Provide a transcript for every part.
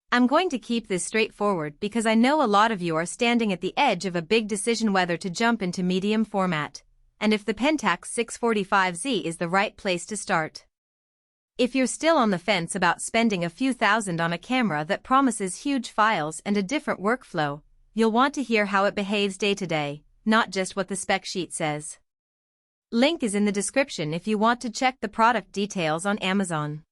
I'm going to keep this straightforward because I know a lot of you are standing at the edge of a big decision whether to jump into medium format, and if the Pentax 645z is the right place to start. If you're still on the fence about spending a few thousand on a camera that promises huge files and a different workflow, you'll want to hear how it behaves day to day, not just what the spec sheet says. Link is in the description if you want to check the product details on Amazon.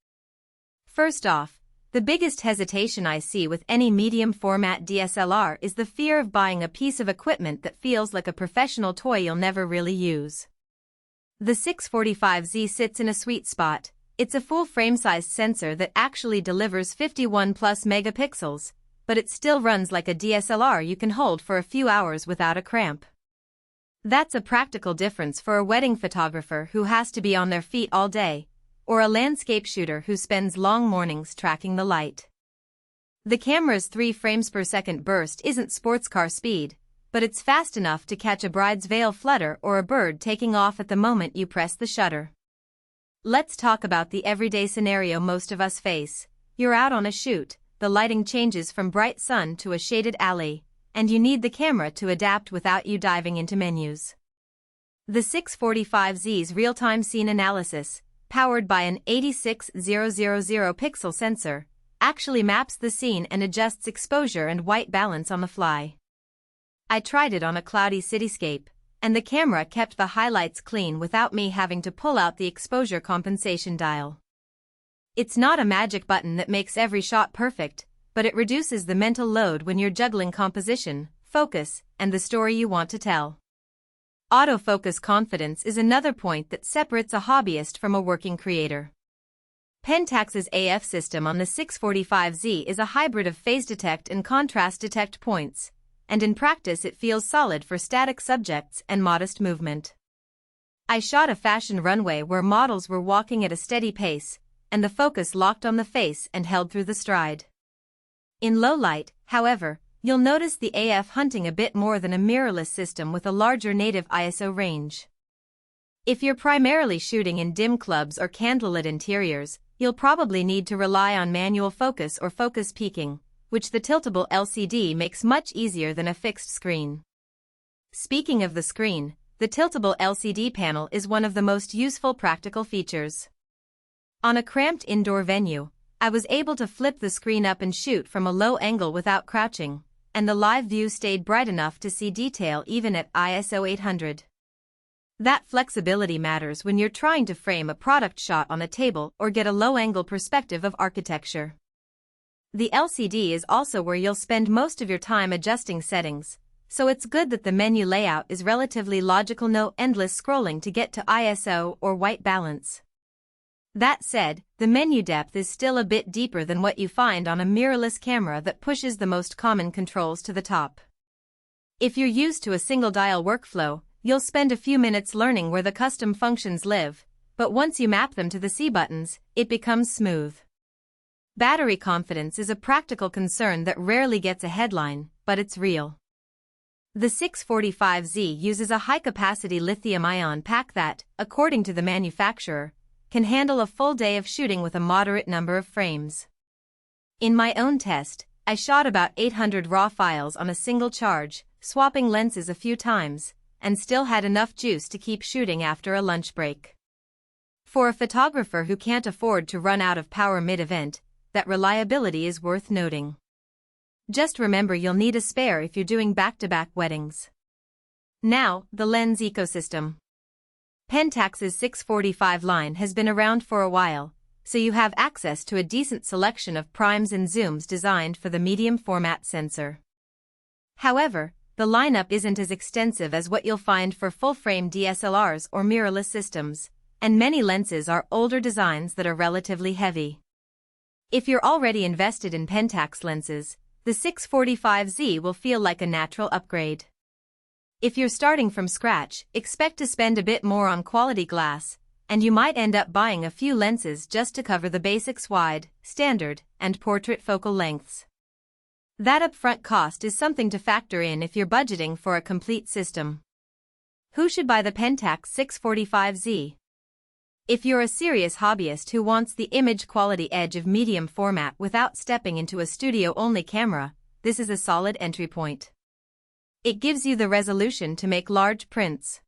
First off, the biggest hesitation I see with any medium format DSLR is the fear of buying a piece of equipment that feels like a professional toy you'll never really use. The 645z sits in a sweet spot. It's a full frame-sized sensor that actually delivers 51 plus megapixels, but it still runs like a DSLR you can hold for a few hours without a cramp. That's a practical difference for a wedding photographer who has to be on their feet all day, or a landscape shooter who spends long mornings tracking the light. The camera's 3 frames per second burst isn't sports car speed, but it's fast enough to catch a bride's veil flutter or a bird taking off at the moment you press the shutter. Let's talk about the everyday scenario most of us face. You're out on a shoot, the lighting changes from bright sun to a shaded alley, and you need the camera to adapt without you diving into menus. The 645z's real-time scene analysis, powered by an 86000 pixel sensor, actually maps the scene and adjusts exposure and white balance on the fly. I tried it on a cloudy cityscape, and the camera kept the highlights clean without me having to pull out the exposure compensation dial. It's not a magic button that makes every shot perfect, but it reduces the mental load when you're juggling composition, focus, and the story you want to tell. Autofocus confidence is another point that separates a hobbyist from a working creator. Pentax's AF system on the 645z is a hybrid of phase detect and contrast detect points, and in practice it feels solid for static subjects and modest movement. I shot a fashion runway where models were walking at a steady pace, and the focus locked on the face and held through the stride. In low light, however, you'll notice the AF hunting a bit more than a mirrorless system with a larger native ISO range. If you're primarily shooting in dim clubs or candlelit interiors, you'll probably need to rely on manual focus or focus peaking, which the Tiltable LCD makes much easier than a fixed screen. Speaking of the screen, the Tiltable LCD panel is one of the most useful practical features. On a cramped indoor venue, I was able to flip the screen up and shoot from a low angle without crouching, and the live view stayed bright enough to see detail even at ISO 800. That flexibility matters when you're trying to frame a product shot on a table or get a low-angle perspective of architecture. The LCD is also where you'll spend most of your time adjusting settings, so it's good that the menu layout is relatively logical, no endless scrolling to get to ISO or white balance. That said, the menu depth is still a bit deeper than what you find on a mirrorless camera that pushes the most common controls to the top. If you're used to a single-dial workflow, you'll spend a few minutes learning where the custom functions live, but once you map them to the C buttons, it becomes smooth. Battery confidence is a practical concern that rarely gets a headline, but it's real. The 645z uses a high-capacity lithium-ion pack that, according to the manufacturer, can handle a full day of shooting with a moderate number of frames. In my own test, I shot about 800 raw files on a single charge, swapping lenses a few times, and still had enough juice to keep shooting after a lunch break. For a photographer who can't afford to run out of power mid-event, that reliability is worth noting. Just remember you'll need a spare if you're doing back-to-back weddings. Now, the lens ecosystem. Pentax's 645 line has been around for a while, so you have access to a decent selection of primes and zooms designed for the medium format sensor. However, the lineup isn't as extensive as what you'll find for full-frame DSLRs or mirrorless systems, and many lenses are older designs that are relatively heavy. If you're already invested in Pentax lenses, the 645z will feel like a natural upgrade. If you're starting from scratch, expect to spend a bit more on quality glass, and you might end up buying a few lenses just to cover the basics: wide, standard, and portrait focal lengths. That upfront cost is something to factor in if you're budgeting for a complete system. Who should buy the Pentax 645z? If you're a serious hobbyist who wants the image quality edge of medium format without stepping into a studio-only camera, this is a solid entry point. It gives you the resolution to make large prints.